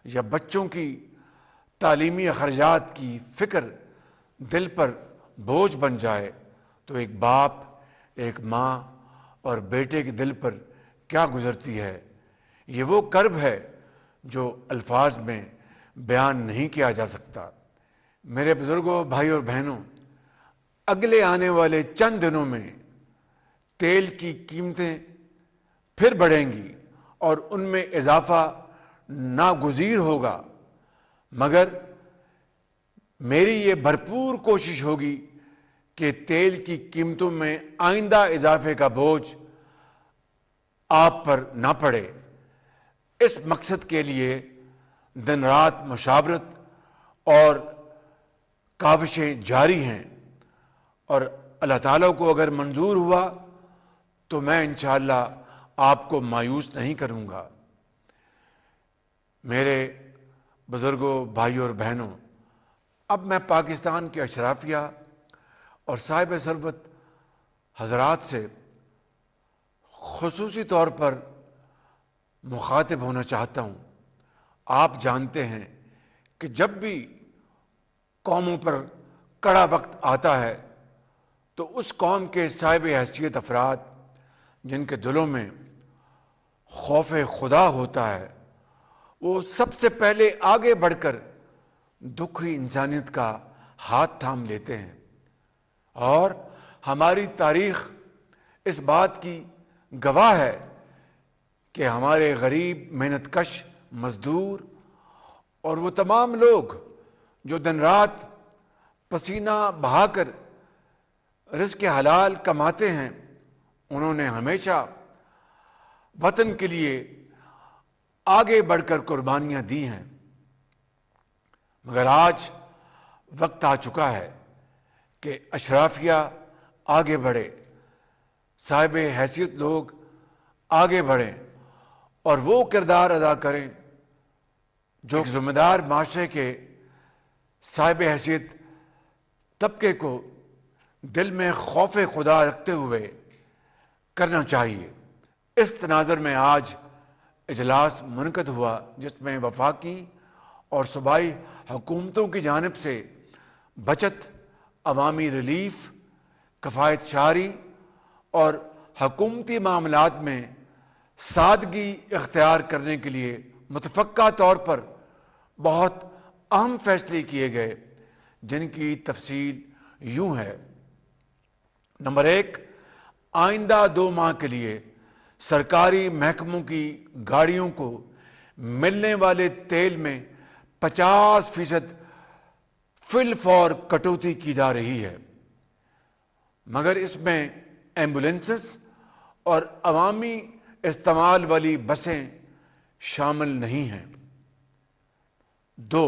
یا بچوں کی تعلیمی اخراجات کی فکر دل پر بوجھ بن جائے تو ایک باپ، ایک ماں اور بیٹے کے دل پر کیا گزرتی ہے، یہ وہ کرب ہے جو الفاظ میں بیان نہیں کیا جا سکتا۔ میرے بزرگوں، بھائی اور بہنوں، اگلے آنے والے چند دنوں میں تیل کی قیمتیں پھر بڑھیں گی اور ان میں اضافہ ناگزیر ہوگا، مگر میری یہ بھرپور کوشش ہوگی کہ تیل کی قیمتوں میں آئندہ اضافے کا بوجھ آپ پر نہ پڑے۔ اس مقصد کے لیے دن رات مشاورت اور کاوشیں جاری ہیں، اور اللہ تعالیٰ کو اگر منظور ہوا تو میں انشاءاللہ آپ کو مایوس نہیں کروں گا۔ میرے بزرگوں، بھائیوں اور بہنوں، اب میں پاکستان کے اشرافیہ اور صاحب ثروت حضرات سے خصوصی طور پر مخاطب ہونا چاہتا ہوں۔ آپ جانتے ہیں کہ جب بھی قوموں پر کڑا وقت آتا ہے تو اس قوم کے صاحب حیثیت افراد جن کے دلوں میں خوف خدا ہوتا ہے، وہ سب سے پہلے آگے بڑھ کر دکھی انسانیت کا ہاتھ تھام لیتے ہیں، اور ہماری تاریخ اس بات کی گواہ ہے کہ ہمارے غریب، محنت کش مزدور اور وہ تمام لوگ جو دن رات پسینہ بہا کر رزق حلال کماتے ہیں، انہوں نے ہمیشہ وطن کے لیے آگے بڑھ کر قربانیاں دی ہیں، مگر آج وقت آ چکا ہے کہ اشرافیہ آگے بڑھے، صاحب حیثیت لوگ آگے بڑھیں اور وہ کردار ادا کریں جو ایک ذمہ دار معاشرے کے صاحب حیثیت طبقے کو دل میں خوف خدا رکھتے ہوئے کرنا چاہیے۔ اس تناظر میں آج اجلاس منعقد ہوا جس میں وفاقی اور صوبائی حکومتوں کی جانب سے بچت، عوامی ریلیف، کفایت شعاری اور حکومتی معاملات میں سادگی اختیار کرنے کے لیے متفقہ طور پر بہت اہم فیصلے کیے گئے، جن کی تفصیل یوں ہے۔ نمبر 1، آئندہ 2 ماہ کے لیے سرکاری محکموں کی گاڑیوں کو ملنے والے تیل میں 50% فی الفور کٹوتی کی جا رہی ہے، مگر اس میں ایمبولینسز اور عوامی استعمال والی بسیں شامل نہیں ہیں۔ 2،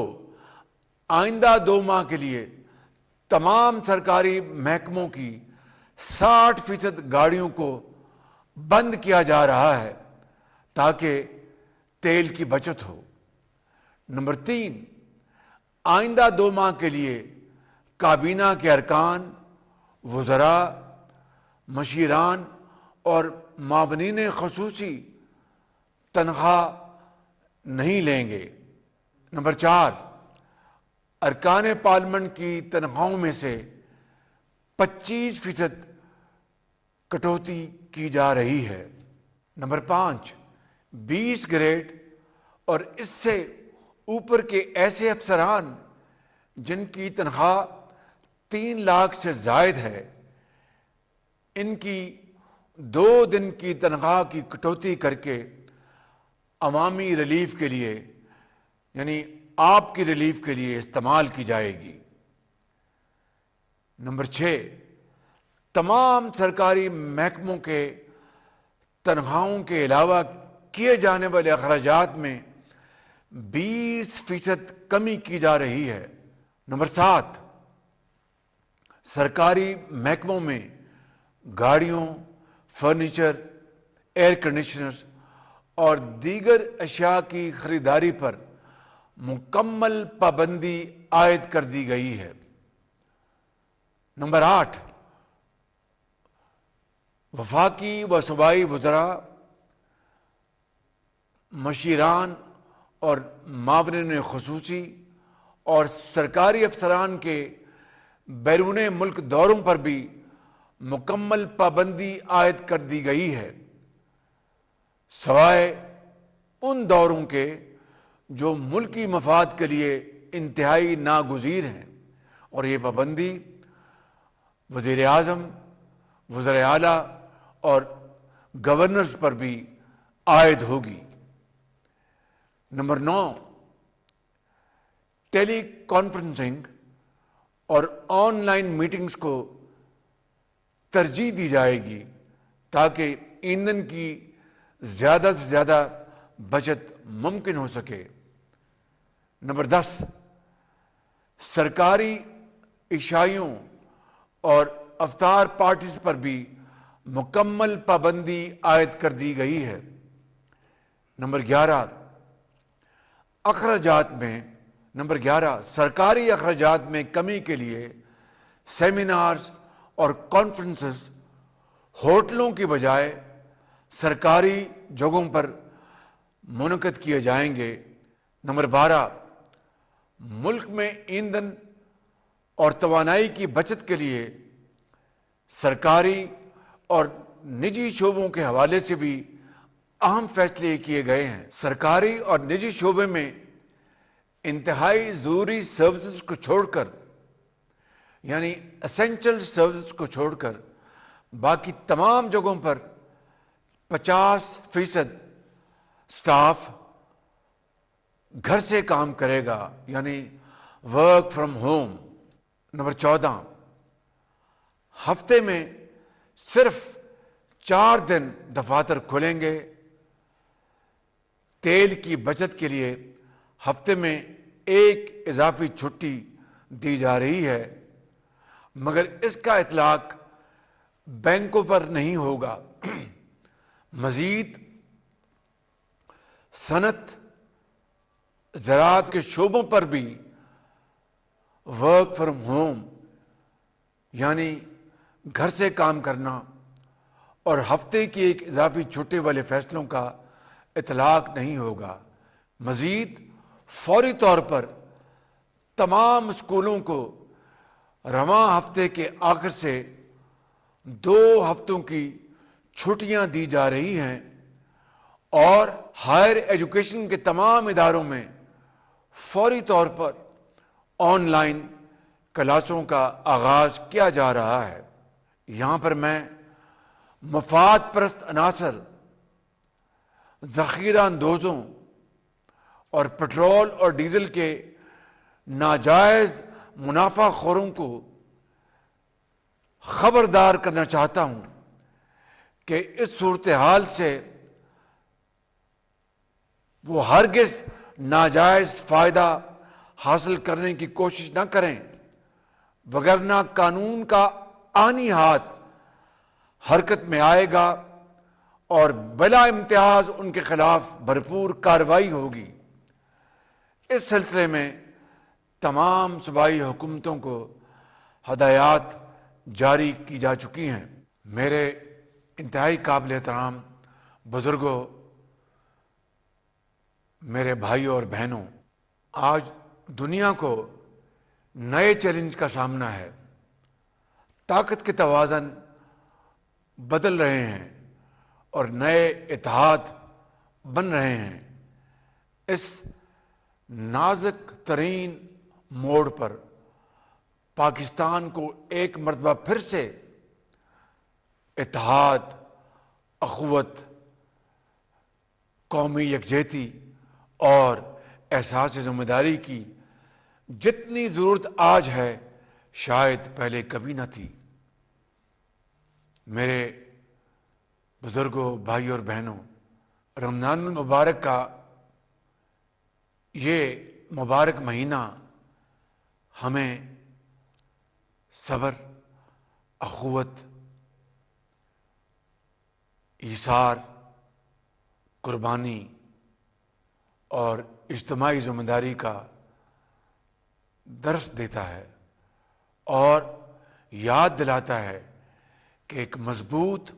آئندہ 2 ماہ کے لیے تمام سرکاری محکموں کی 60% گاڑیوں کو بند کیا جا رہا ہے تاکہ تیل کی بچت ہو۔ نمبر 3، آئندہ 2 ماہ کے لیے کابینہ کے ارکان، وزراء، مشیران اور معاونین خصوصی تنخواہ نہیں لیں گے۔ نمبر 4، ارکان پارلیمنٹ کی تنخواہوں میں سے 25% کٹوتی کی جا رہی ہے۔ نمبر 5، 20 گریڈ اور اس سے اوپر کے ایسے افسران جن کی تنخواہ 3 لاکھ سے زائد ہے، ان کی 2 دن کی تنخواہ کی کٹوتی کر کے عوامی ریلیف کے لیے، یعنی آپ کی ریلیف کے لیے استعمال کی جائے گی۔ نمبر 6، تمام سرکاری محکموں کے تنخواہوں کے علاوہ کیے جانے والے اخراجات میں 20% کمی کی جا رہی ہے۔ نمبر 7، سرکاری محکموں میں گاڑیوں، فرنیچر، ایئر کنڈیشنر اور دیگر اشیاء کی خریداری پر مکمل پابندی عائد کر دی گئی ہے۔ نمبر 8، وفاقی و صوبائی وزراء، مشیران اور معاونین خصوصی اور سرکاری افسران کے بیرون ملک دوروں پر بھی مکمل پابندی عائد کر دی گئی ہے، سوائے ان دوروں کے جو ملکی مفاد کے لیے انتہائی ناگزیر ہیں، اور یہ پابندی وزیر اعظم، وزراء اعلیٰ اور گورنرز پر بھی عائد ہوگی۔ نمبر 9، ٹیلی کانفرنسنگ اور آن لائن میٹنگز کو ترجیح دی جائے گی تاکہ ایندھن کی زیادہ سے زیادہ بچت ممکن ہو سکے۔ نمبر 10، سرکاری عشائیوں اور افطار پارٹیز پر بھی مکمل پابندی عائد کر دی گئی ہے۔ نمبر 11، سرکاری اخراجات میں کمی کے لیے سیمینارز اور کانفرنسز ہوٹلوں کی بجائے سرکاری جگہوں پر منعقد کیے جائیں گے۔ نمبر 12، ملک میں ایندھن اور توانائی کی بچت کے لیے سرکاری اور نجی شعبوں کے حوالے سے بھی اہم فیصلے کیے گئے ہیں۔ سرکاری اور نجی شعبے میں انتہائی ضروری سروسز کو چھوڑ کر، یعنی اسینشل سروسز کو چھوڑ کر، باقی تمام جگہوں پر 50% سٹاف گھر سے کام کرے گا، یعنی ورک فرام ہوم۔ نمبر 14، ہفتے میں صرف 4 دن دفاتر کھلیں گے۔ تیل کی بچت کے لیے ہفتے میں 1 اضافی چھٹی دی جا رہی ہے، مگر اس کا اطلاق بینکوں پر نہیں ہوگا۔ مزید صنعت، زراعت کے شعبوں پر بھی ورک فرام ہوم، یعنی گھر سے کام کرنا اور ہفتے کی 1 اضافی چھٹی والے فیصلوں کا اطلاق نہیں ہوگا۔ مزید فوری طور پر تمام اسکولوں کو رواں ہفتے کے آخر سے 2 ہفتوں کی چھٹیاں دی جا رہی ہیں، اور ہائر ایجوکیشن کے تمام اداروں میں فوری طور پر آن لائن کلاسوں کا آغاز کیا جا رہا ہے۔ یہاں پر میں مفاد پرست عناصر، ذخیرہ اندوزوں اور پٹرول اور ڈیزل کے ناجائز منافع خوروں کو خبردار کرنا چاہتا ہوں کہ اس صورتحال سے وہ ہرگز ناجائز فائدہ حاصل کرنے کی کوشش نہ کریں، وگرنہ قانون کا آنی ہاتھ حرکت میں آئے گا اور بلا امتیاز ان کے خلاف بھرپور کارروائی ہوگی۔ اس سلسلے میں تمام صوبائی حکومتوں کو ہدایات جاری کی جا چکی ہیں۔ میرے انتہائی قابل احترام بزرگوں، میرے بھائیوں اور بہنوں، آج دنیا کو نئے چیلنج کا سامنا ہے۔ طاقت کے توازن بدل رہے ہیں اور نئے اتحاد بن رہے ہیں۔ اس نازک ترین موڑ پر پاکستان کو ایک مرتبہ پھر سے اتحاد، اخوت، قومی یکجہتی اور احساس ذمہ داری کی جتنی ضرورت آج ہے، شاید پہلے کبھی نہ تھی۔ میرے بزرگوں، بھائی اور بہنوں، رمضان المبارک کا یہ مبارک مہینہ ہمیں صبر، اخوت، ایثار، قربانی اور اجتماعی ذمہ داری کا درس دیتا ہے اور یاد دلاتا ہے کہ ایک مضبوط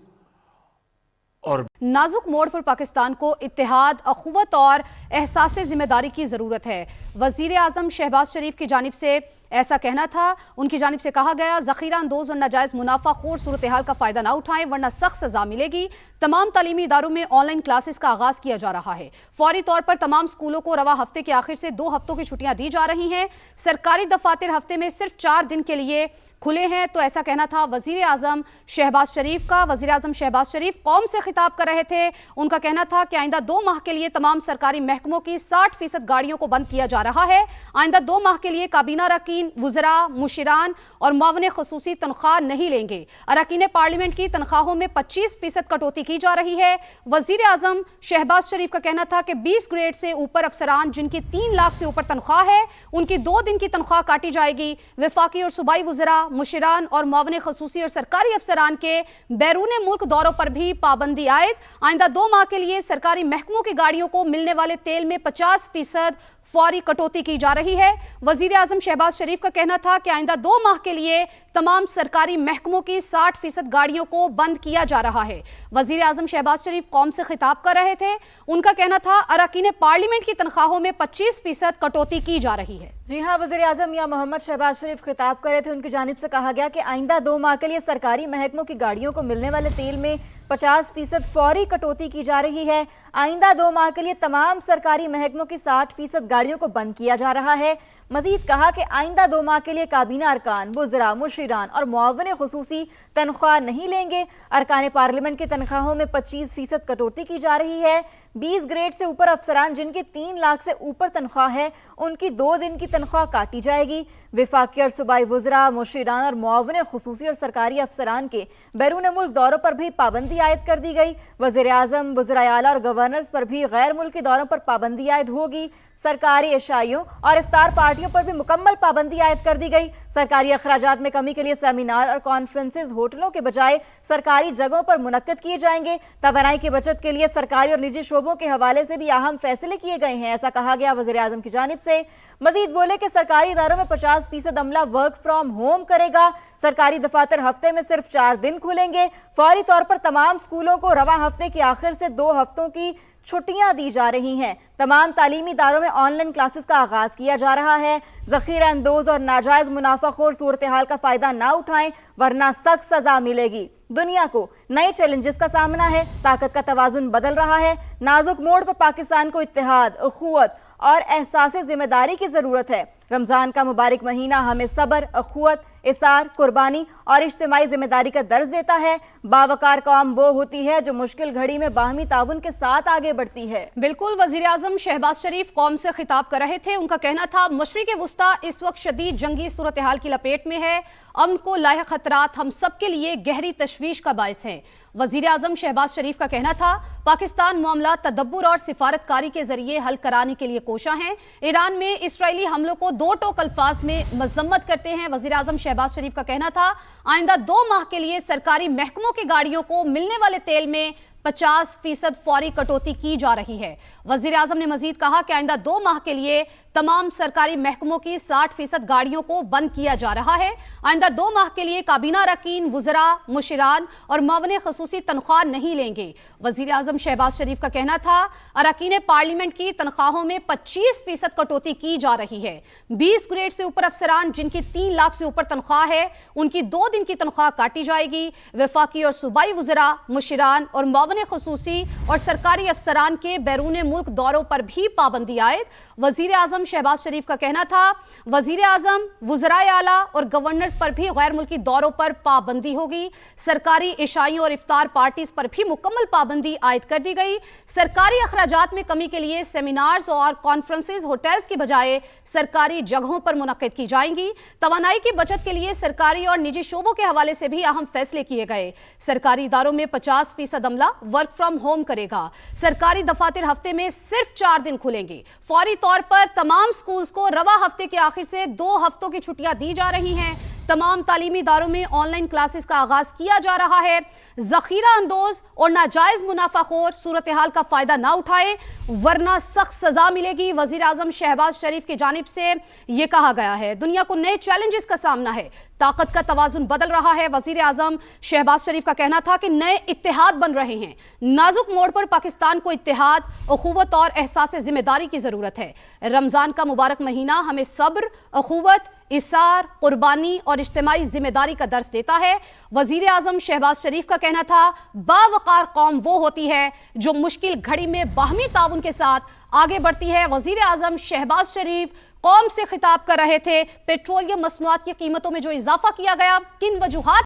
اور नाजुक मोड़ पर पाकिस्तान को इत्तेहाद, अखुवत और एहसास जिम्मेदारी की ज़रूरत है। वज़ीर आज़म शहबाज शरीफ की जानिब से ऐसा कहना था। उनकी जानिब से कहा गया, ज़ख़ीरा अंदोज़ और नाजायज़ मुनाफाखोर सूरत हाल का फ़ायदा ना उठाएं वरना सख्त सज़ा मिलेगी। तमाम तालीमी इदारों में ऑनलाइन क्लासेस का आगाज़ किया जा रहा है। फौरी तौर पर तमाम स्कूलों को रवा हफ्ते के आखिर से 2 हफ्तों की छुट्टियां दी जा रही हैं। सरकारी दफातर हफ्ते में सिर्फ 4 दिन के लिए खुले हैं। तो ऐसा कहना था वज़ीर आज़म शहबाज शरीफ का। वज़ीर आज़म शहबाज शरीफ कौम से खिताब कर रहे थे। उनका कहना था कि आइंदा 2 माह के लिए तमाम सरकारी महकमों की 60% गाड़ियों को बंद किया जा रहा है। आइंदा 2 माह के लिए काबीना अरकान, वुज़रा, मुशीरान और मुआविन ख़ुसूसी तनख्वाह नहीं लेंगे। अरकान पार्लियामेंट की तनख्वाहों में 25% कटौती की जा रही है। वज़ीर आज़म शहबाज शरीफ का कहना था कि 20 ग्रेड से ऊपर अफसरान जिनकी 3 लाख से ऊपर तनख्वाह है, उनकी 2 दिन की तनख्वाह काटी जाएगी। वफाकी और सूबाई वुज़रा, मुशीरान और मुआविन ख़ुसूसी और सरकारी अफसरान के बैरून मुल्क दौरों पर भी पाबंदी आयद। आइंदा 2 माह के लिए सरकारी महकमों की गाड़ियों को मिलने वाले तेल में 50% फौरी कटौती की जा रही है। वज़ीर आज़म शहबाज शरीफ का कहना था कि आइंदा 2 माह के लिए तमाम सरकारी महकमों की 60% गाड़ियों को बंद किया जा रहा है। वज़ीर आज़म शहबाज शरीफ कौम से खिताब कर रहे थे। उनका कहना था अरकान पार्लियामेंट की तनख्वाहों में 25% कटौती की जा रही है। जी हाँ, वज़ीर आज़म या मोहम्मद शहबाज शरीफ खिताब कर रहे थे। उनकी जानिब से कहा गया कि आइंदा 2 माह के लिए सरकारी महकमों की गाड़ियों को मिलने वाले तेल में 50% फौरी कटौती की जा रही है। आइंदा 2 माह के लिए तमाम सरकारी महकमों की 60% गाड़ियों को बंद किया जा रहा है। मजीद कहा कि आइंदा 2 माह के लिए काबीना अरकान, वुज़रा, मुशीरान और मुआविन ख़ुसूसी तनख्वाह नहीं लेंगे। अरकान पार्लियामेंट की तनख्वाहों में 25% कटौती की जा रही है। 20 ग्रेड से ऊपर अफसरान जिनकी 3 लाख से ऊपर तनख्वाह है, उनकी 2 दिन की तनख्वाह काटी जाएगी। वफाकी और सूबाई वुज़रा, मुशीरान और मुआविन ख़ुसूसी और सरकारी अफसरान के बैरून मुल्क दौरों पर भी पाबंदी आयद कर दी गई। वज़ीर आज़म, वुज़राए आला और गवर्नर्स पर भी गैर मुल्की दौरों पर पाबंदी आयद होगी। सरकारी इशाइयों और इफ्तार पार्टियों पर भी मुकम्मल पाबंदी आयद कर दी गई। सरकारी अखराजात में कमी के लिए सेमिनार और कॉन्फ्रेंसेज होटलों के बजाय सरकारी जगहों पर मुनक्कद किए जाएंगे। तवानाई की बचत के लिए सरकारी और निजी शोबों के हवाले से भी अहम फैसले किए गए हैं, ऐसा कहा गया वज़ीर आज़म की जानिब से। मजीद बोले कि सरकारी इदारों में 50% अमला वर्क फ्रॉम होम करेगा। सरकारी दफातर हफ्ते में सिर्फ 4 दिन खुलेंगे। फौरी तौर पर तमाम स्कूलों को रवा हफ्ते के आखिर से 2 हफ्तों की छुट्टियां दी जा रही हैं। तमाम तालीमी इदारों में ऑनलाइन क्लासेस का आगाज़ किया जा रहा है। ज़ख़ीरा अंदोज़ और नाजायज़ मुनाफाखोर सूरत हाल का फ़ायदा ना उठाएं वरना सख्त सज़ा मिलेगी। दुनिया को नए चैलेंजेस का सामना है। ताकत का तवाज़ुन बदल रहा है। नाजुक मोड़ पर पाकिस्तान को इत्तेहाद, अखुवत और एहसास ज़िम्मेदारी की ज़रूरत है। रमज़ान का मुबारक महीना हमें सब्र, अखुवत, इसार, कुर्बानी और इज्तिमाई जिम्मेदारी का दर्ज देता है। बावकार कौम वो होती है जो मुश्किल घड़ी में बाहमी ताउन के साथ आगे बढ़ती है। बिल्कुल, वज़ीर आज़म शहबाज शरीफ कौम से खिताब कर रहे थे। उनका कहना था मशरिक़ वुस्ता इस वक्त शदीद जंगी सूरत हाल की लपेट में है। अमन को लाहिक़ खतरात हम सब के लिए गहरी तशवीश का बायस है। वज़ीर आज़म शहबाज शरीफ का कहना था पाकिस्तान मामला तदब्बुर और सिफारतकारी के जरिए हल कराने के लिए कोशा है। ईरान में इसराइली हमलों को 2 टोक अल्फाज में मजम्मत करते हैं। वज़ीर आज़म शहबाज शरीफ का कहना था आइंदा 2 माह के लिए सरकारी महकमों की गाड़ियों को मिलने वाले तेल में 50% फौरी कटौती की जा रही है। वज़ीर आज़म ने मजीद कहा कि आइंदा 2 माह के लिए तमाम सरकारी महकमों की 60% गाड़ियों को बंद किया जा रहा है। आइंदा 2 माह के लिए काबीना अरकान, वुज़रा, मुशीरान और मुआविन ख़ुसूसी तनख्वाह नहीं लेंगे। वज़ीर आज़म शहबाज शरीफ का कहना था अरकान पार्लियामेंट की तनख्वाहों में 25% कटौती की जा रही है। 20 ग्रेड से ऊपर अफसरान जिनकी 3 लाख से ऊपर तनख्वाह है, उनकी 2 दिन की तनख्वाह काटी जाएगी। वफाकी और सूबाई वुज़रा, मुशीरान और मुआविन ख़ुसूसी और सरकारी अफसरान के बैरून मुल्क दौरों पर भी पाबंदी आयद। वज़ीर आज़म शहबाज शरीफ का कहना था वज़ीर आज़म, वुज़राए आला और गवर्नर्स पर भी गैर मुल्की दौरों पर पाबंदी होगी। सरकारी इशाइयों और इफ्तार पार्टीज पर भी मुकम्मल पाबंदी आयद कर दी गई। सरकारी अखराजात में कमी के लिए सेमिनार्स और कॉन्फ्रेंसेज होटल्स की बजाय सरकारी जगहों पर मुनक्किद की जाएंगी। तवानाई की बचत के लिए सरकारी और निजी शोबों के हवाले से भी अहम फैसले किए गए। सरकारी इदारों में 50% अमला वर्क फ्रॉम होम करेगा। सरकारी दफातर हफ्ते में सिर्फ 4 दिन खुलेंगे। फौरी तौर पर तमाम स्कूल्स को रवा हफ्ते के आखिर से 2 हफ्तों की छुट्टियां दी जा रही हैं। तमाम तालीमी इदारों में ऑनलाइन क्लासेस का आगाज किया जा रहा है। जखीरा अंदोज और नाजायज मुनाफाखोर सूरत हाल का फायदा ना उठाए वरना सख्त सजा मिलेगी। वजीर आजम शहबाज शरीफ की जानिब से यह कहा गया है। दुनिया को नए चैलेंजेस का सामना है, ताकत का तवाजुन बदल रहा है। वजीर आजम शहबाज शरीफ का कहना था कि नए इत्तेहाद बन रहे हैं। नाजुक मोड़ पर पाकिस्तान को इत्तेहाद, अखुवत और एहसास जिम्मेदारी की जरूरत है। रमजान का मुबारक महीना हमें सब्र, अखुवत, इसार, कुर्बानी और इज्तिमाई जिम्मेदारी का दर्स देता है। वजीर आजम शहबाज शरीफ का कहना था, बावकार कौम वो होती है जो मुश्किल घड़ी में बाहमी ताउन के साथ आगे बढ़ती है। वजीर आजम शहबाज शरीफ कौम से खिताब कर रहे थे। पेट्रोलियम मसनूआत की कीमतों में जो इजाफा किया गया, किन वजूहात